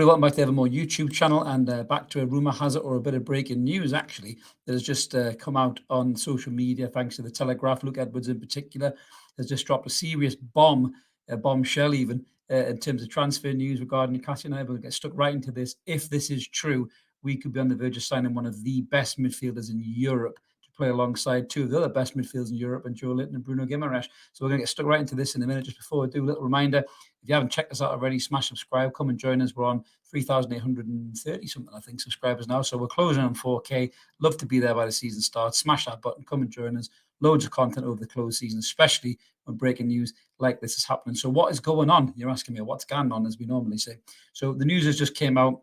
everybody, welcome back to Evermore YouTube channel, and back to a rumour has it, or a bit of breaking news actually, that has just come out on social media thanks to the Telegraph. Luke Edwards in particular has just dropped a serious bombshell even, in terms of transfer news regarding Newcastle United. We'll get stuck right into this. If this is true, we could be on the verge of signing one of the best midfielders in Europe to play alongside two of the other best midfielders in Europe, and Joe Linton and Bruno Guimaraes. So we're going to get stuck right into this in a minute. Just before we do, a little reminder: if you haven't checked us out already, smash subscribe, come and join us. We're on 3,830 something, I think, subscribers now. So we're closing on 4K. Love to be there by the season starts. Smash that button, come and join us. Loads of content over the close season, especially when breaking news like this is happening. So what is going on? You're asking me what's going on, as we normally say. So the news has just came out,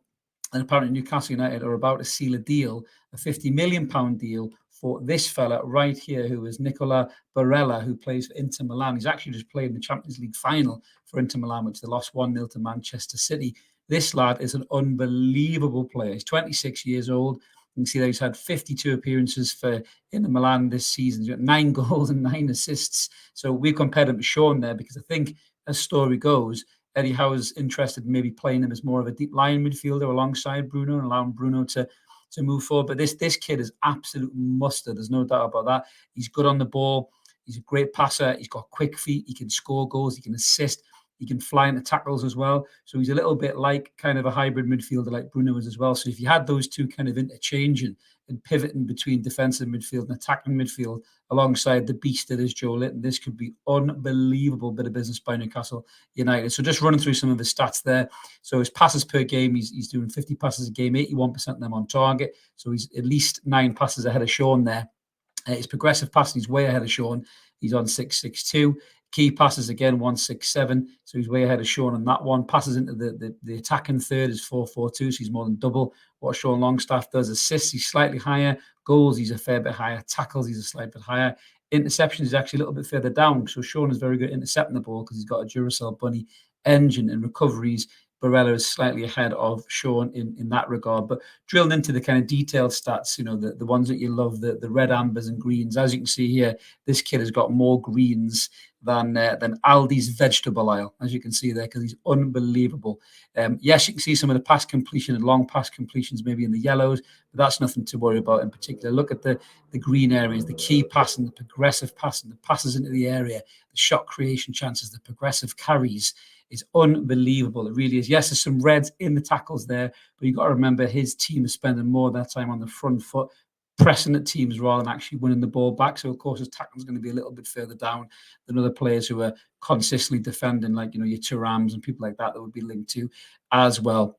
and apparently Newcastle United are about to seal a deal, a £50 million deal for this fella right here, who is NICOLò Barella, who plays for Inter Milan. He's actually just played in the Champions League final for Inter Milan, which they lost 1-0 to Manchester City. This lad is an unbelievable player. He's 26 years old. You can see that he's had 52 appearances for Inter Milan this season. He's got 9 goals and 9 assists. So we compared him to Sean there, because I think, as story goes, Eddie Howe's interested in maybe playing him as more of a deep line midfielder alongside Bruno and allowing Bruno to move forward. But this kid is absolute mustard. There's no doubt about that. He's good on the ball. He's a great passer. He's got quick feet. He can score goals. He can assist. He can fly into tackles as well. So he's a little bit like kind of a hybrid midfielder like Bruno is as well. So if you had those two kind of interchanging and pivoting between defensive midfield and attacking midfield alongside the beast that is Joe Linton, this could be unbelievable bit of business by Newcastle United. So just running through some of his stats there. So his passes per game, he's doing 50 passes a game, 81% of them on target. So he's at least 9 passes ahead of Sean there. His progressive passing, he's way ahead of Sean. He's on 6.62. Key passes again, 1.67. So he's way ahead of Sean on that one. Passes into the attacking third is 4.42. So he's more than double what Sean Longstaff does. Assists, he's slightly higher. Goals, he's a fair bit higher. Tackles, he's a slight bit higher. Interceptions is actually a little bit further down. So Sean is very good at intercepting the ball because he's got a Duracell Bunny engine, and recoveries, Barella is slightly ahead of Sean in that regard. But drilling into the kind of detailed stats, you know, the ones that you love, the red, ambers and greens. As you can see here, this kid has got more greens than Aldi's vegetable aisle, as you can see there, because he's unbelievable. Yes, you can see some of the pass completion and long pass completions maybe in the yellows, but that's nothing to worry about in particular. Look at the green areas, the key passing, the progressive passing, the passes into the area, the shot creation chances, the progressive carries. Is unbelievable. It really is. Yes, there's some reds in the tackles there, but you've got to remember his team is spending more of their time on the front foot, pressing at teams rather than actually winning the ball back. So, of course, his tackle is going to be a little bit further down than other players who are consistently defending, like, you know, your Turams and people like that would be linked to as well.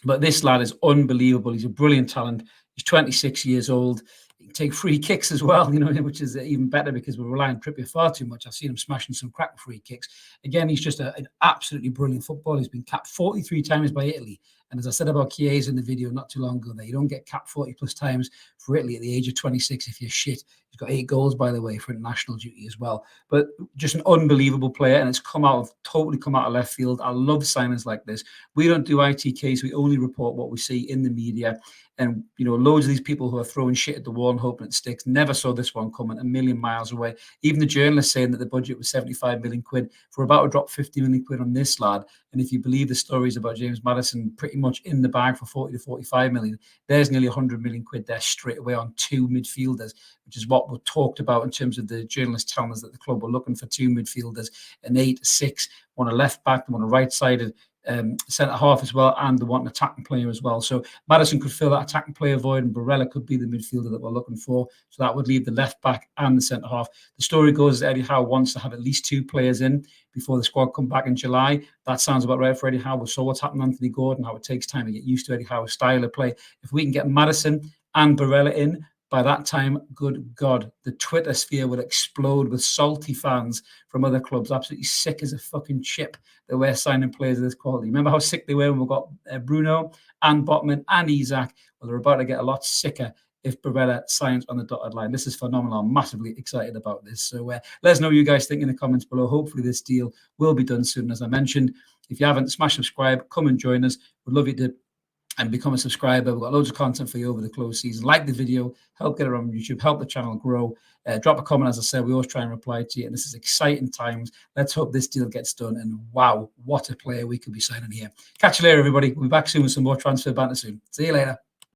But this lad is unbelievable. He's a brilliant talent. He's 26 years old. He can take free kicks as well, you know, which is even better because we're relying on Trippier far too much. I've seen him smashing some crack free kicks. Again, he's just an absolutely brilliant footballer. He's been capped 43 times by Italy. And as I said about Chiesa in the video not too long ago, there, you don't get capped 40 plus times for Italy at the age of 26 if you're shit. He's got 8 goals, by the way, for international duty as well. But just an unbelievable player, and it's totally come out of left field. I love signings like this. We don't do ITKs. We only report what we see in the media. And, you know, loads of these people who are throwing shit at the wall and hoping it sticks never saw this one coming a million miles away. Even the journalists saying that the budget was 75 million quid, for about to drop 50 million quid on this lad. And if you believe the stories about James Maddison, pretty much in the bag for 40 to 45 million, there's nearly 100 million quid there straight away on 2 midfielders, which is what we talked about in terms of the journalists telling us that the club were looking for 2 midfielders, an 8, 6, one a left back, one a right-sided centre half as well, and the one attacking player as well. So Maddison could fill that attacking player void, and Barella could be the midfielder that we're looking for. So that would leave the left back and the centre half. The story goes that Eddie Howe wants to have at least 2 players in before the squad come back in July. That sounds about right for Eddie Howe. We saw what's happened to Anthony Gordon, how it takes time to get used to Eddie Howe's style of play. If we can get Maddison and Barella in, by that time, good God, the Twitter sphere will explode with salty fans from other clubs, absolutely sick as a fucking chip that we're signing players of this quality. Remember how sick they were when we got Bruno and Botman and Isak? Well, they're about to get a lot sicker if Barella signs on the dotted line. This is phenomenal. I'm massively excited about this. So let us know what you guys think in the comments below. Hopefully this deal will be done soon, as I mentioned. If you haven't, smash subscribe, come and join us. We'd love you to and become a subscriber. We've got loads of content for you over the close season. Like the video, help get it on YouTube, help the channel grow. Drop a comment, as I said, we always try and reply to you. And this is exciting times. Let's hope this deal gets done. And wow, what a player we could be signing here. Catch you later, everybody. We'll be back soon with some more transfer banter soon. See you later.